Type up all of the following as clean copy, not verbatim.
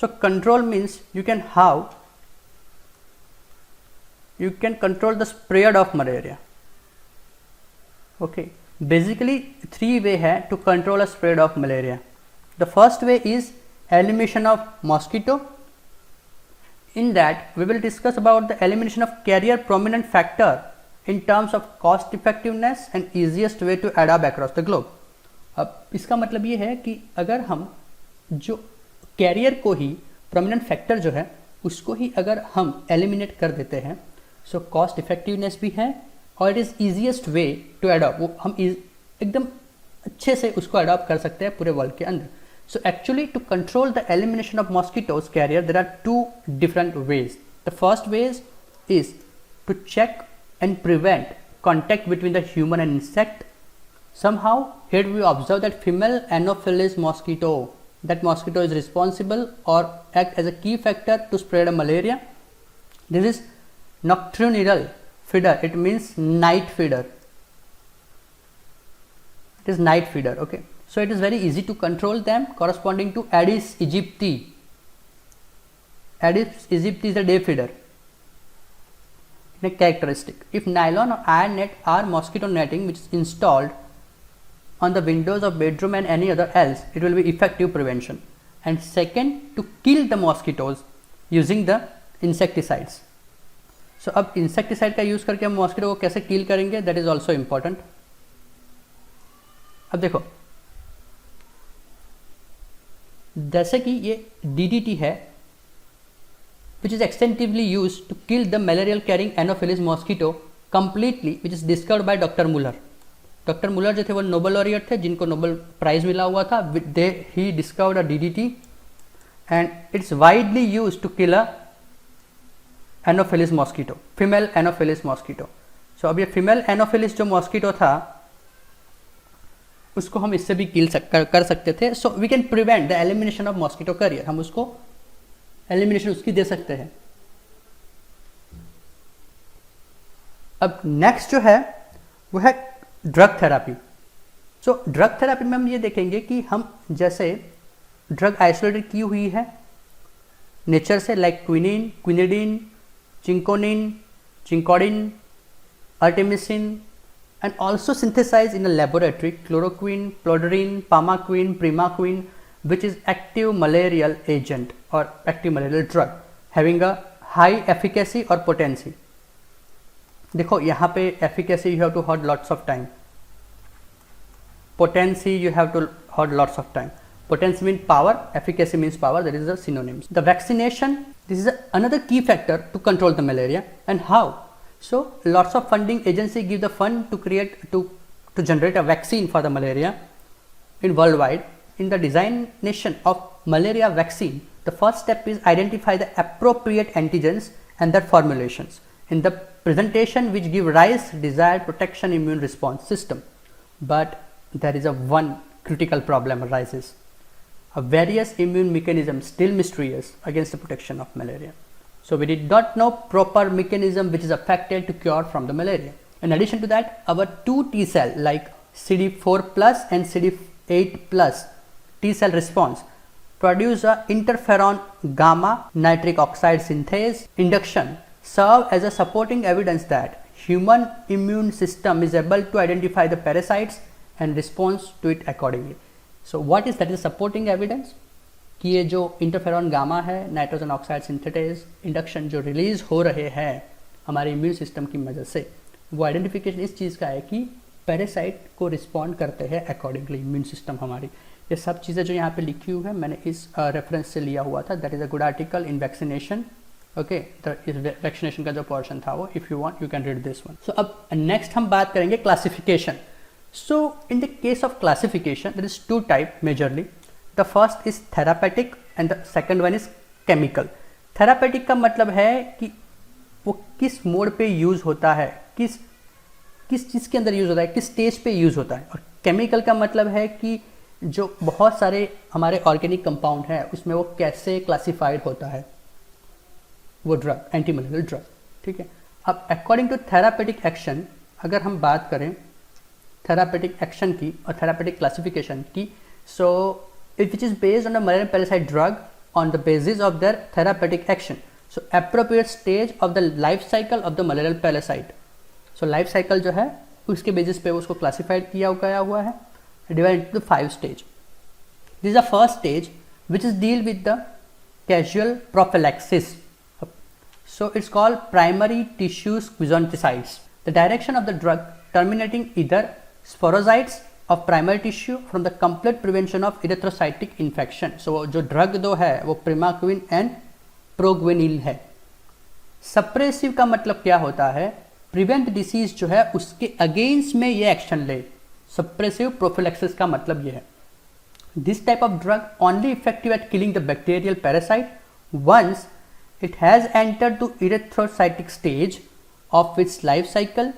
So control means you can control the spread of malaria. Okay, basically 3 way है to control a spread of malaria. The first way is elimination of mosquito. In that we will discuss about the elimination of carrier prominent factor in terms of cost effectiveness and easiest way to adapt across the globe. अब इसका मतलब ये है कि अगर हम जो career को ही प्रोमिनेंट फैक्टर जो है उसको ही अगर हम एलिमिनेट कर देते हैं, सो कॉस्ट इफेक्टिवनेस भी है और it is easiest way to adopt, वो हम एकदम अच्छे से उसको अडॉप्ट कर सकते हैं पूरे वर्ल्ड के अंदर. So actually to control the elimination of mosquitoes carrier, there are 2 different ways. The first way is to check and prevent contact between the human and insect. Somehow here we observe that female Anopheles mosquito, that mosquito is responsible or act as a key factor to spread malaria. This is nocturnal feeder, it means night feeder. It is night feeder, okay. So it is very easy to control them, corresponding to Aedes aegypti. Aedes aegypti is a day feeder. A characteristic: if nylon or iron net are mosquito netting which is installed on the windows of bedroom and any other else, it will be effective prevention. And second, to kill the mosquitoes using the insecticides. So अब insecticide का use करके हम mosquito को कैसे किल करेंगे, that is also important. अब देखो, जैसे कि ये DDT है which is extensively used to kill the malarial carrying Anopheles mosquito completely, which is discovered by Dr. Muller. Doctor Muller जो थे वो नोबेल लॉरिएट थे जिनको नोबेल प्राइज मिला हुआ था. He discovered a DDT and it's widely used to kill a anopheles mosquito, female anopheles mosquito. So अब ये फीमेल एनोफिलिस जो मॉस्किटो था उसको हम इससे भी किल कर सकते थे. So we can prevent the elimination of mosquito carrier, हम उसको एलिमिनेशन उसकी दे सकते हैं. अब नेक्स्ट जो है वो है drug therapy. So drug therapy में हम ये देखेंगे कि हम जैसे ड्रग आइसोलेटेड की हुई है नेचर से, like quinine, quinidine, cinchonine, cinchonidine, artemisinin, and also synthesized in a laboratory chloroquine, plodorine, pamaquine, primaquine, which is active malarial agent or active malarial drug having a high efficacy or potency. देखो यहाँ पे efficacy you have to hold lots of time, potency you have to hold lots of time. Potency means power, efficacy means power, that is the synonyms. The vaccination, this is another key factor to control the malaria. And how? So lots of funding agency give the fund to create to generate a vaccine for the malaria in worldwide. In the designation of malaria vaccine, the first step is identify the appropriate antigens and their formulations in the presentation which give rise desired protection immune response system. But there is a one critical problem arises. A various immune mechanisms still mysterious against the protection of malaria. So we did not know proper mechanism which is affected to cure from the malaria. In addition to that, our 2 T cell like CD4 plus and CD8 plus T cell response produce a interferon gamma nitric oxide synthase induction serve as a supporting evidence that human immune system is able to identify the parasites and responds to it accordingly. So what is that is supporting evidence? कि ये जो interferon gamma है, nitrogen oxide synthetase induction जो release हो रहे हैं हमारे immune system की मदद से, वो आइडेंटिफिकेशन इस चीज़ का है कि पैरासाइट को रिस्पॉन्ड करते हैं अकॉर्डिंगली इम्यून सिस्टम हमारी. ये सब चीज़ें जो यहाँ पे लिखी हुई है मैंने इस रेफरेंस से लिया हुआ था. That is a good article in vaccination. Okay, तो इस वैक्सीनेशन का जो पोर्शन था वो, if you want you can read this one. So अब नेक्स्ट हम बात करेंगे classification. So in the case of classification there is 2 type majorly. The first is therapeutic and the second one is chemical. Therapeutic का मतलब है कि वो किस मोड पे यूज़ होता है, किस चीज़ के अंदर यूज़ होता है, किस स्टेज पे यूज़ होता है. और केमिकल का मतलब है कि जो बहुत सारे हमारे ऑर्गेनिक कंपाउंड हैं उसमें वो कैसे क्लासिफाइड होता है वो ड्रग, एंटी मलेरियल ड्रग. ठीक है. अब अकॉर्डिंग टू थेरापेटिक एक्शन अगर हम बात करें थेरापेटिक एक्शन की और थेरापेटिक क्लासिफिकेशन की, सो which is based on a malarial parasite drug on the basis of their therapeutic action. So appropriate stage of the life cycle of the malarial parasite. So life cycle जो है उसके basis पे उसको classified किया गया हुआ है, divided into 5 stage. This is the first stage which is deal with the casual prophylaxis. So it's called primary tissue squizanticides. The direction of the drug terminating either sporocytes of primary tissue from the complete prevention of erythrocytic infection. So जो drug दो है वो प्रिमाक्विन and प्रोग्वेनिल है. Suppressive का मतलब क्या होता है, प्रिवेंट डिसीज जो है उसके अगेंस्ट में ये एक्शन ले. सप्रेसिव प्रोफिलैक्सिस का मतलब ये है. This type of drug only effective at killing the bacterial parasite once it has entered to erythrocytic stage of its life cycle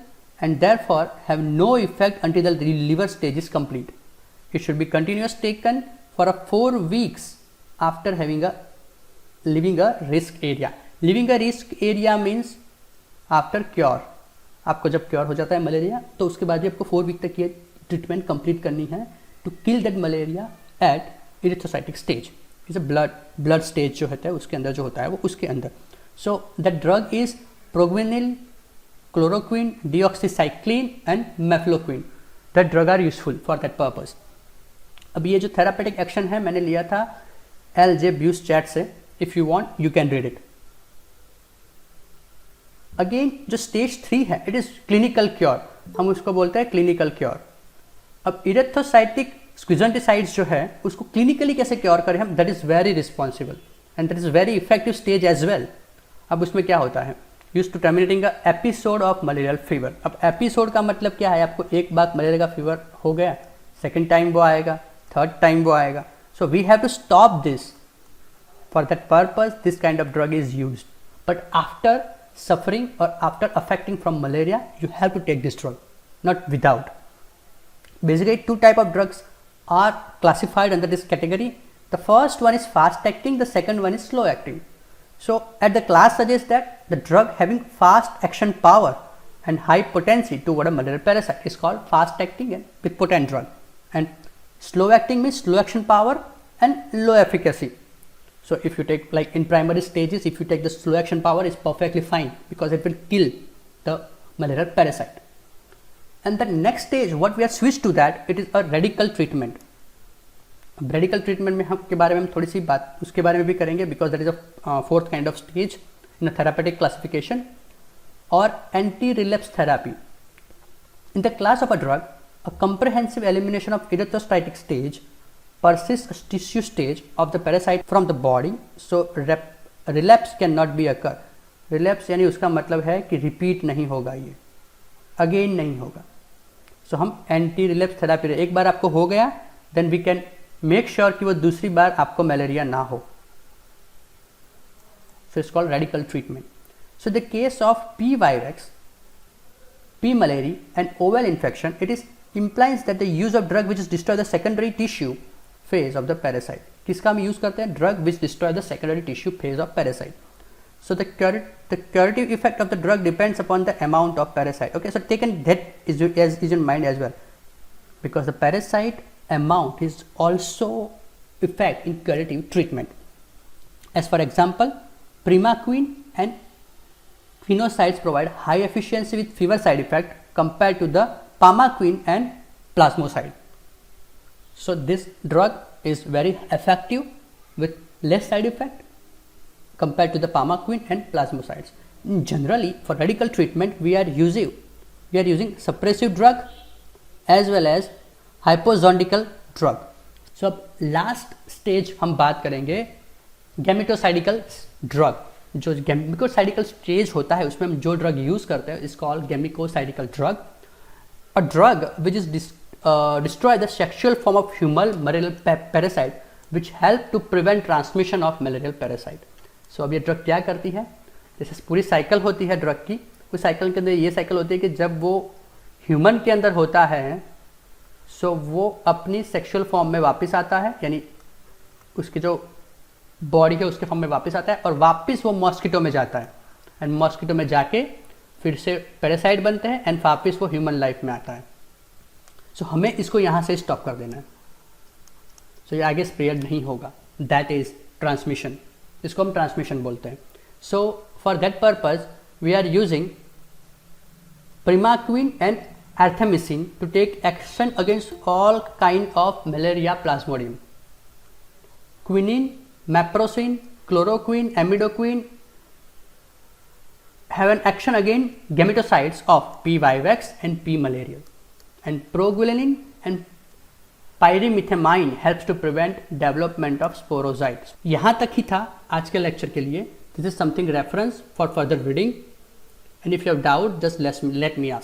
and therefore have no effect until the liver stage is complete. It should be continuously taken for 4 weeks after leaving a risk area. Leaving a risk area means after cure. आपको जब cure हो जाता है malaria तो उसके बाद भी आपको 4 वीक तक ये ट्रीटमेंट कंप्लीट करनी है to kill that malaria at erythrocytic stage. इसे ब्लड स्टेज जो होता है उसके अंदर जो होता है वो उसके अंदर. So that drug is proguanil, chloroquine, doxycycline and mefloquine. That drug are useful for that purpose. अब ये जो थेरापेटिक एक्शन है मैंने लिया था LJ ब्यूस चैट से. If you want you can read it. Again जो स्टेज 3 है इट इज क्लिनिकल क्योर. हम उसको बोलते हैं क्लिनिकल क्योर. अब इरेथ्रोसाइटिक स्क्विजेंटिसाइड्स जो है उसको क्लिनिकली कैसे क्योर करें हम, that is very responsible and that is very effective stage as well. अब उसमें क्या होता है, use to terminating a episode of malarial fever. अब एपिसोड का मतलब क्या है, आपको एक बार मलेरिया का फीवर हो गया, सेकेंड टाइम वो आएगा, थर्ड टाइम वो आएगा. So we have to stop this. For that purpose this kind of drug is used. But after suffering or after affecting from malaria you have to take this drug, not without. Basically 2 type of drugs are classified under this category. The first one is fast acting, the second one is slow acting. So at the class suggests that the drug having fast action power and high potency toward a malarial parasite is called fast acting and with potent drug, and slow acting means slow action power and low efficacy. So if you take, like in primary stages, if you take the slow action power is perfectly fine because it will kill the malarial parasite. And the next stage what we are switched to that, it is a radical treatment. Radical treatment में हम के बारे में हम थोड़ी सी बात उसके बारे में भी करेंगे because that is a 4th kind of stage in a therapeutic classification. or anti-relapse therapy. In the class of a drug, a comprehensive elimination of erythrocytic stage persists tissue stage of the parasite from the body, so relapse cannot be occur. Relapse यानी उसका मतलब है कि repeat नहीं होगा, ये again नहीं होगा. So हम anti relapse therapy, एक बार आपको हो गया then we can make sure कि वो दूसरी बार आपको malaria ना हो. So it's called radical treatment. So the case of P. virex, P. malariae and oval infection, it is implies that the use of drug which is destroy the secondary tissue phase of the parasite. किसका हम use करते हैं? Drug which destroy the secondary tissue phase of parasite. So the curative effect of the drug depends upon the amount of parasite. Okay, so taken that is in mind as well, because the parasite amount is also effect in curative treatment. As for example, primaquine and phenocides provide high efficiency with fewer side effect compared to the pamaquine and plasmocide. So this drug is very effective with less side effect compared to the pamaquine and plasmocides. Generally, for radical treatment, we are using suppressive drug as well as hypozondical drug. So अब last stage हम बात करेंगे गैमेटोसाइडिकल drug. जो गैमिकोसाइडिकल stage होता है उसमें हम जो ड्रग यूज करते हैं is called gametocidal drug. A drug which is destroy the sexual form of human malarial parasite which help to prevent transmission of malarial parasite. सो अब ये ड्रग क्या करती है, जैसे पूरी साइकिल होती है ड्रग की, उस साइकिल के अंदर ये साइकिल होती है कि जब वो ह्यूमन के अंदर होता है सो वो अपनी सेक्सुअल फॉर्म में वापस आता है, यानी उसकी जो बॉडी है उसके फॉर्म में वापस आता है और वापस वो मॉस्किटो में जाता है एंड मॉस्किटो में जाके फिर से पैरासाइट बनते हैं एंड वापस वो ह्यूमन लाइफ में आता है. सो हमें इसको यहाँ से स्टॉप कर देना है. सो ये आगे स्प्रेड नहीं होगा. दैट इज ट्रांसमिशन, इसको हम ट्रांसमिशन बोलते हैं. So for that purpose we are using primaquine and artemisinin to take action against all kind of malaria plasmodium. Quinine, naproxen, chloroquine, amidoquine have an action against gametocytes of P. vivax and P. malarial, and proguanil and pyrimethamine helps to prevent development of sporozoites. यहाँ तक ही था आज के lecture के लिए. This is something reference for further reading, and if you have doubt, just let me ask.